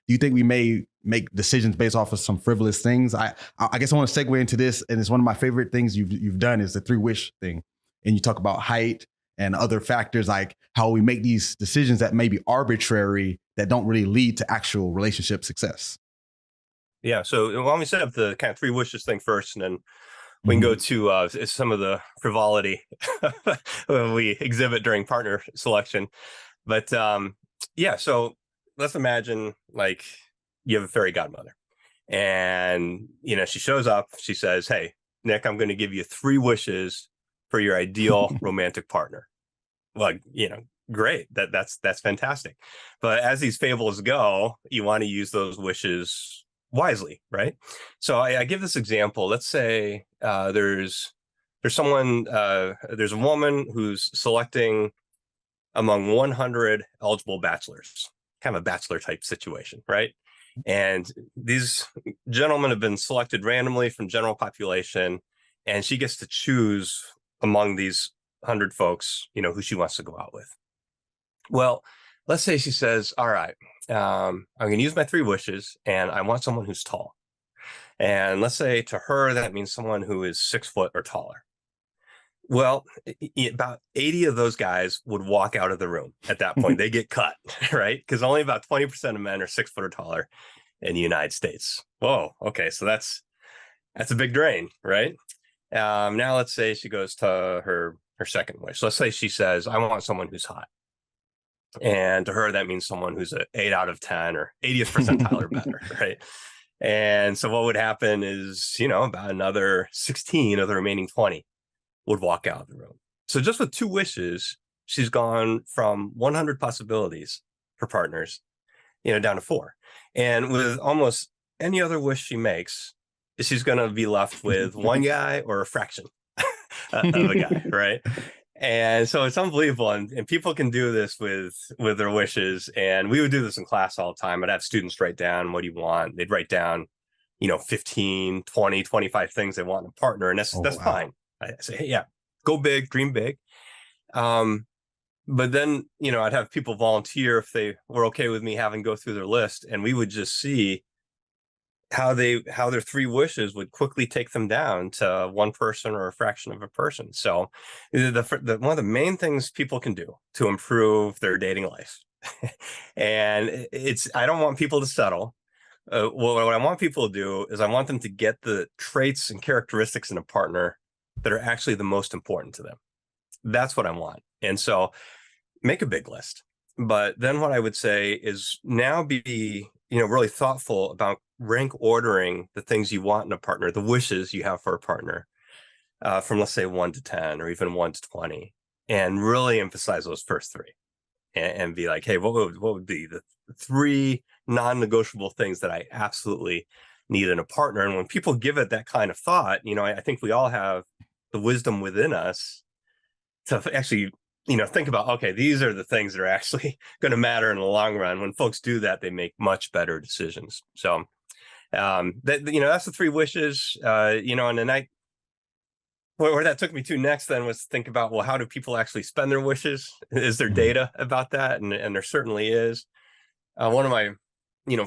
do you think we may make decisions based off of some frivolous things? I guess I want to segue into this, and it's one of my favorite things you've done is the 3-wish thing, and you talk about height and other factors, like how we make these decisions that may be arbitrary, that don't really lead to actual relationship success. Yeah. So why don't we set up the kind of 3 wishes thing first, and then we can go to some of the frivolity we exhibit during partner selection. But yeah, so let's imagine like you have a fairy godmother, and she shows up. She says, "Hey, Nick, I'm going to give you 3 wishes for your ideal romantic partner." Well, great. That's fantastic. But as these fables go, you want to use those wishes wisely, right? So I give this example. Let's say there's a woman who's selecting among 100 eligible bachelors, kind of a bachelor type situation, right? And these gentlemen have been selected randomly from general population, and she gets to choose among these 100 folks, who she wants to go out with. Well, let's say she says, all right, I'm going to use my 3 wishes, and I want someone who's tall. And let's say to her, that means someone who is 6 foot or taller. Well, about 80 of those guys would walk out of the room at that point. They get cut, right? Because only about 20% of men are 6 foot or taller in the United States. Whoa. Okay. So that's a big drain, right? Now let's say she goes to her second wish. Let's say she says, I want someone who's hot. And to her, that means someone who's an 8 out of 10 or 80th percentile or better, right? And so what would happen is, about another 16 of the remaining 20 would walk out of the room. So just with 2 wishes, she's gone from 100 possibilities for partners, down to 4. And with almost any other wish she makes, she's going to be left with one guy or a fraction of a guy, right? And so it's unbelievable. And people can do this with their wishes. And we would do this in class all the time. I'd have students write down, what do you want? They'd write down, 15, 20, 25 things they want in a partner. And that's fine. I say, hey, yeah, go big, dream big. But then, I'd have people volunteer if they were okay with me having go through their list, and we would just see how their 3 wishes would quickly take them down to one person or a fraction of a person. So one of the main things people can do to improve their dating life, and I don't want people to settle. What I want people to do is I want them to get the traits and characteristics in a partner that are actually the most important to them. That's what I want. And so make a big list. But then what I would say is now be, really thoughtful about rank ordering the things you want in a partner, the wishes you have for a partner, from let's say 1 to 10 or even 1 to 20, and really emphasize those first 3 and be like, hey, what would be the 3 non-negotiable things that I absolutely need in a partner? And when people give it that kind of thought, I think we all have the wisdom within us to actually, think about, okay, these are the things that are actually going to matter in the long run. When folks do that, they make much better decisions. So, that's the 3 wishes, and then where that took me to next then was think about, well, how do people actually spend their wishes? Is there data about that? And there certainly is. One of my,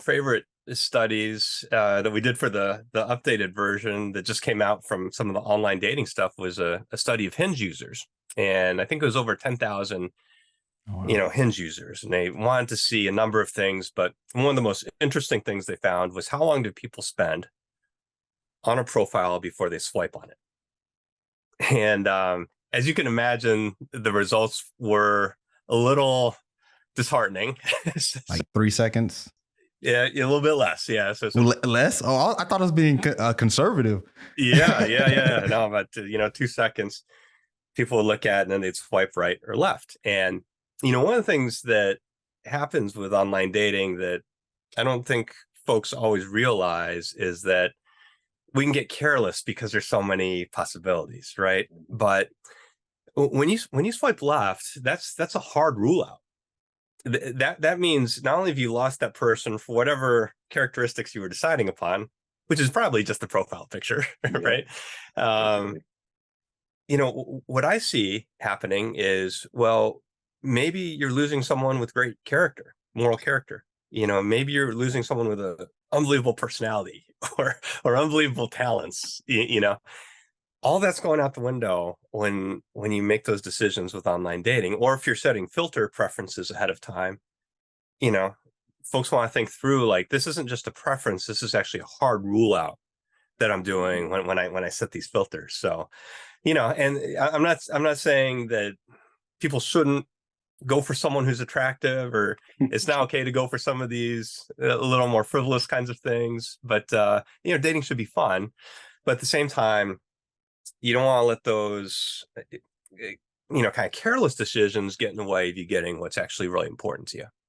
favorite studies that we did for the updated version that just came out from some of the online dating stuff was a study of Hinge users. And I think it was over 10,000, Hinge users. And they wanted to see a number of things. But one of the most interesting things they found was how long do people spend on a profile before they swipe on it? And as you can imagine, the results were a little disheartening. Like 3 seconds? Yeah, a little bit less. Yeah. So less? Oh, I thought it was being conservative. Yeah. No, but 2 seconds people would look at, and then they'd swipe right or left. And, one of the things that happens with online dating that I don't think folks always realize is that we can get careless because there's so many possibilities, right? But when you swipe left, that's a hard rule out. That means not only have you lost that person for whatever characteristics you were deciding upon, which is probably just the profile picture, right? What I see happening is, well, maybe you're losing someone with great character, moral character. maybe you're losing someone with a unbelievable personality or unbelievable talents, all that's going out the window when you make those decisions with online dating. Or if you're setting filter preferences ahead of time, you know, folks want to think through, like, this isn't just a preference, this is actually a hard rule out that I'm doing when I set these filters. So, and I'm not saying that people shouldn't go for someone who's attractive, or it's not okay to go for some of these a little more frivolous kinds of things. But dating should be fun. But at the same time, you don't want to let those kind of careless decisions get in the way of you getting what's actually really important to you.